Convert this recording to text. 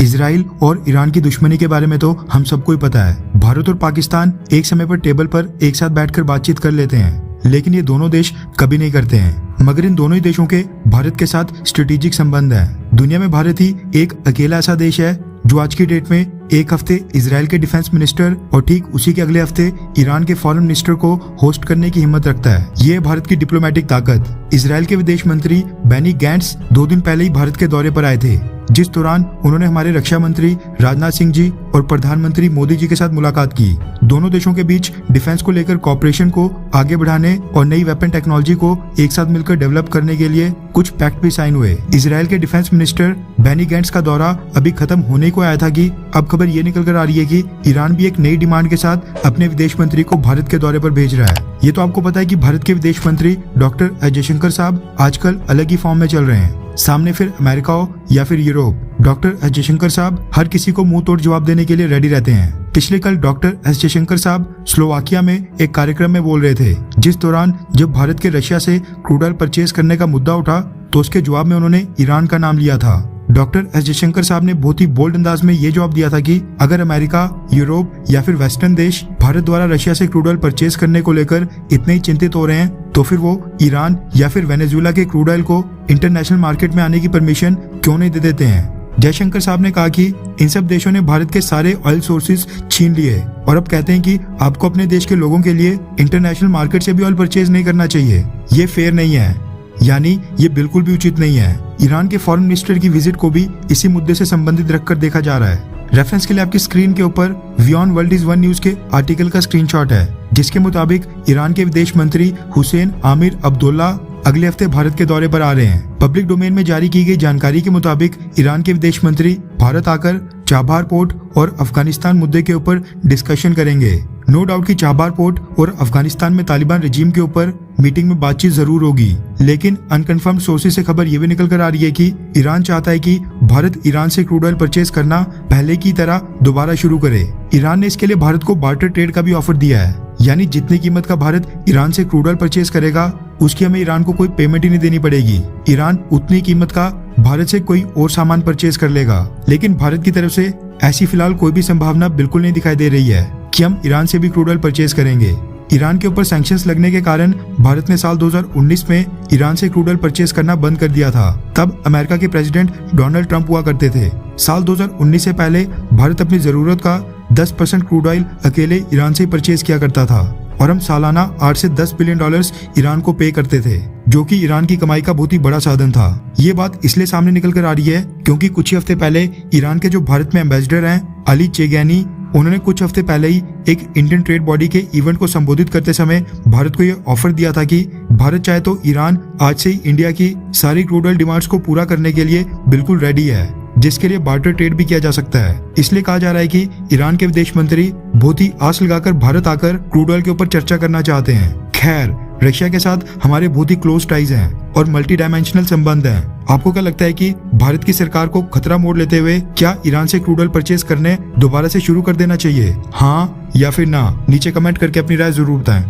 Israel और Iran की दुश्मनी के बारे में तो हम सबको ही पता है। भारत और पाकिस्तान एक समय पर टेबल पर एक साथ बैठकर बातचीत कर लेते हैं, लेकिन ये दोनों देश कभी नहीं करते हैं। मगर इन दोनों ही देशों के भारत के साथ स्ट्रेटेजिक संबंध हैं। दुनिया में भारत ही एक अकेला ऐसा देश है जो आज की डेट में एक हफ्ते इजराइल के डिफेंस मिनिस्टर और ठीक उसी के अगले हफ्ते ईरान के फॉरेन मिनिस्टर को होस्ट करने की हिम्मत रखता है। ये है भारत की डिप्लोमेटिक ताकत। इजराइल के विदेश मंत्री बेनी गैंट्स 2 दिन पहले ही भारत के दौरे पर आए थे, जिस दौरान उन्होंने हमारे रक्षा मंत्री राजनाथ सिंह जी और प्रधानमंत्री मोदी जी के साथ मुलाकात की। दोनों देशों के बीच डिफेंस को लेकर कॉपरेशन को आगे बढ़ाने और नई वेपन टेक्नोलॉजी को एक साथ मिलकर डेवलप करने के लिए कुछ पैक्ट भी साइन हुए। इजराइल के डिफेंस मिनिस्टर बेनी गैंट्स का दौरा अभी खत्म होने को आया था कि अब खबर ये निकल कर आ रही है कि ईरान भी एक नई डिमांड के साथ अपने विदेश मंत्री को भारत के दौरे पर भेज रहा है। ये तो आपको पता है कि भारत के विदेश मंत्री डॉक्टर एस जयशंकर साहब आजकल अलग ही फॉर्म में चल रहे हैं। सामने फिर अमेरिका हो या फिर यूरोप, डॉक्टर एस जयशंकर साहब हर किसी को मुंह तोड़ जवाब देने के लिए रेडी रहते हैं। पिछले कल डॉक्टर एस जयशंकर साहब स्लोवाकिया में एक कार्यक्रम में बोल रहे थे, जिस दौरान जब भारत के रशिया से क्रूड ऑयल परचेज करने का मुद्दा उठा तो उसके जवाब में उन्होंने ईरान का नाम लिया था। डॉक्टर एस जयशंकर साहब ने बहुत ही बोल्ड अंदाज में ये जवाब दिया था कि अगर अमेरिका, यूरोप या फिर वेस्टर्न देश भारत द्वारा रशिया से क्रूड ऑयल परचेज करने को लेकर इतने ही चिंतित हो रहे हैं तो फिर वो ईरान या फिर वेनेजुएला के क्रूड ऑयल को इंटरनेशनल मार्केट में आने की परमिशन क्यों नहीं दे देते हैं। जयशंकर साहब ने कहा कि इन सब देशों ने भारत के सारे ऑयल सोर्सेज छीन लिए और अब कहते हैं कि आपको अपने देश के लोगों के लिए इंटरनेशनल मार्केट से भी ऑयल परचेज नहीं करना चाहिए। ये फेयर नहीं है, यानी ये बिल्कुल भी उचित नहीं है। ईरान के फॉरेन मिनिस्टर की विजिट को भी इसी मुद्दे से संबंधित रखकर देखा जा रहा है। रेफरेंस के लिए आपकी स्क्रीन के ऊपर वियॉन वर्ल्ड इज वन न्यूज के आर्टिकल का स्क्रीनशॉट है, जिसके मुताबिक ईरान के विदेश मंत्री हुसैन आमिर अब्दुल्ला अगले हफ्ते भारत के दौरे पर आ रहे हैं। पब्लिक डोमेन में जारी की गई जानकारी के मुताबिक ईरान के विदेश मंत्री भारत आकर चाबहार पोर्ट और अफगानिस्तान मुद्दे के ऊपर डिस्कशन करेंगे। नो डाउट कि चाबहार पोर्ट और अफगानिस्तान में तालिबान रजीम के ऊपर मीटिंग में बातचीत जरूर होगी, लेकिन अनकन्फर्म्ड सोर्सेज से खबर ये भी निकल कर आ रही है कि ईरान चाहता है कि भारत ईरान से क्रूड ऑयल परचेज करना पहले की तरह दोबारा शुरू करे। ईरान ने इसके लिए भारत को बार्टर ट्रेड का भी ऑफर दिया है, यानी जितनी कीमत का भारत ईरान से क्रूड ऑयल परचेज करेगा उसकी हमें ईरान को कोई पेमेंट ही नहीं देनी पड़ेगी। ईरान उतनी कीमत का भारत से कोई और सामान परचेज कर लेगा, लेकिन भारत की तरफ से ऐसी फिलहाल कोई भी संभावना बिल्कुल नहीं दिखाई दे रही है कि हम ईरान से भी क्रूड ऑयल परचेज करेंगे। ईरान के ऊपर सैंक्शंस लगने के कारण भारत ने साल 2019 में ईरान से क्रूड ऑयल परचेज करना बंद कर दिया था। तब अमेरिका के प्रेसिडेंट डोनाल्ड ट्रंप हुआ करते थे। साल 2019 से पहले भारत अपनी जरूरत का 10% क्रूड ऑयल अकेले ईरान से परचेज किया करता था और हम सालाना 8 से 10 बिलियन डॉलर्स ईरान को पे करते थे, जो कि ईरान की कमाई का बहुत ही बड़ा साधन था। ये बात इसलिए सामने निकल कर आ रही है क्योंकि कुछ ही हफ्ते पहले ईरान के जो भारत में एम्बेसडर हैं अली चेगैनी, उन्होंने कुछ हफ्ते पहले ही एक इंडियन ट्रेड बॉडी के इवेंट को संबोधित करते समय भारत को यह ऑफर दिया था कि भारत चाहे तो ईरान आज से ही इंडिया की सारी क्रूड ऑयल डिमांड्स को पूरा करने के लिए बिल्कुल रेडी है, जिसके लिए बार्टर ट्रेड भी किया जा सकता है। इसलिए कहा जा रहा है कि ईरान के विदेश मंत्री बहुत ही आस लगाकर भारत आकर क्रूड ऑयल के ऊपर चर्चा करना चाहते हैं। खैर, रशिया के साथ हमारे बहुत ही क्लोज टाइज हैं और मल्टी डायमेंशनल संबंध हैं। आपको क्या लगता है कि भारत की सरकार को खतरा मोड़ लेते हुए क्या ईरान से क्रूड ऑयल परचेज करने दोबारा से शुरू कर देना चाहिए? हाँ या फिर ना? नीचे कमेंट करके अपनी राय जरूर बताएं।